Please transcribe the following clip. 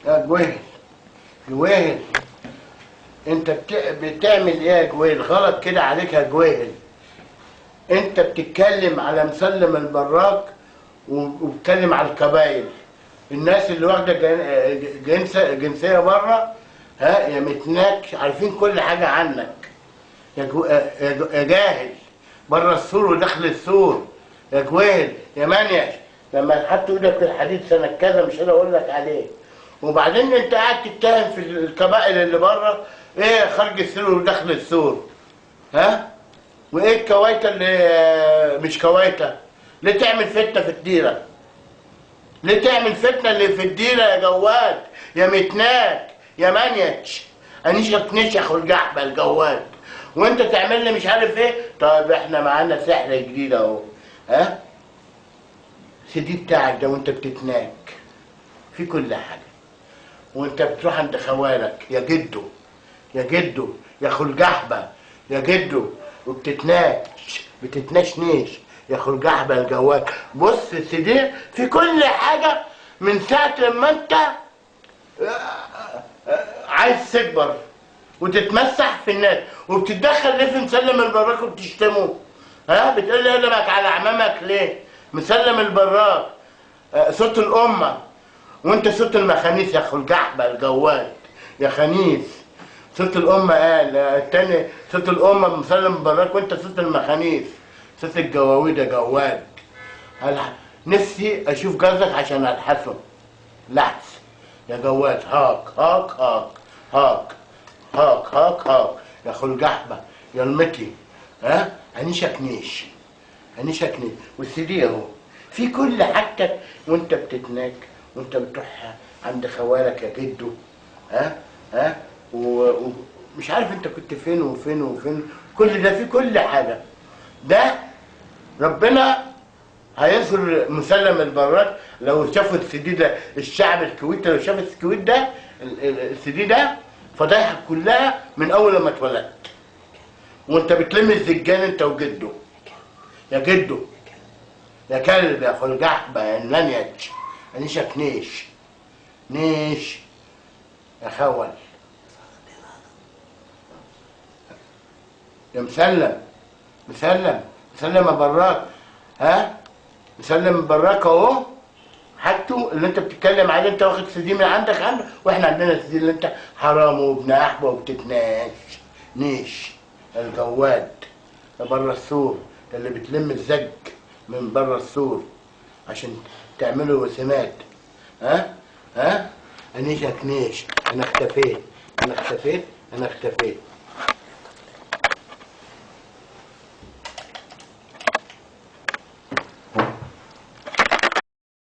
يا جويل جويل، انت بتعمل ايه يا جويل؟ غلط كده عليك يا جويل. انت بتتكلم على مسلم البراك وبتتكلم على القبايل، الناس اللي واخده جنسيه بره. ها يا متناك، عارفين كل حاجه عنك يا جاهل، بره السور وداخل السور يا جويل يا منيش. لما تحط ايدك في الحديد سنه كذا مش انا اقول لك عليه. وبعدين انت قاعد تتهم في القبائل اللي بره، ايه خارج السور وداخل السور؟ ها؟ وايه الكويته اللي مش كويته؟ ليه تعمل فتنه في الديره؟ ليه تعمل فتنه اللي في الديره يا جواد يا متناك يا منيش؟ انيشك نشخ والجحبه الجواد، وانت تعمل لي مش عارف ايه. طيب احنا معانا سحر جديد اهو. ها؟ سيدي بتاعك ده وانت بتتناك في كل حاجه، وانت بتروح عند خوالك يا جدو يا جدو يا اخو الجحبه يا جدو، بتتنشنيش يا اخو الجحبه الجواد. بص سيدي في كل حاجه من ساعه لما انت عايز تكبر وتتمسح في الناس وبتتدخل ليه في مسلم البراك وبتشتمه؟ ها بتقول لي اقلبك على عمامك ليه؟ مسلم البراك صوت الامه، وانت صوت المخانيس يا اخو الجحبه الجواد يا خنيس. صوت الامه قال التاني صوت الامه مسلم البراك، وانت صوت المخانيس صوت الجواويد يا جواد. نفسي اشوف جوزك عشان الحسه لحس يا جواد. هاك هاك هاك هاك هاك هاك هاك يا اخو الجحبه يا المتي. ها انيشك نيش انيشك نيش، والسيدي اهو في كل حاجتك وانت بتتناك وانت بتروح عند خوالك يا جدو. ها ومش عارف انت كنت فين وفين وفين. كل ده في كل حاجه. ده ربنا هينصر مسلم البراك لو شافوا السي ده. الشعب الكويتي لو شاف الكويت ده السي ده فضايحك كلها من اول لما اتولدت، وانت بتلم الزجان انت وجده يا جدو يا كلب يا اخو الجحبه يا نانيتش انيشك نيش يا خول يا مسلم يا براك. ها مسلم براك اهو حاجته اللي انت بتتكلم عليه. انت واخد سي دي من عندك واحنا عندنا سي دي اللي انت حرام وابن احبه وبتتناش نيش الجواد يا بره السور اللي بتلم الزج من بره السور عشان تعملوا وسمات. ها انيشك نيش. انا اختفيت.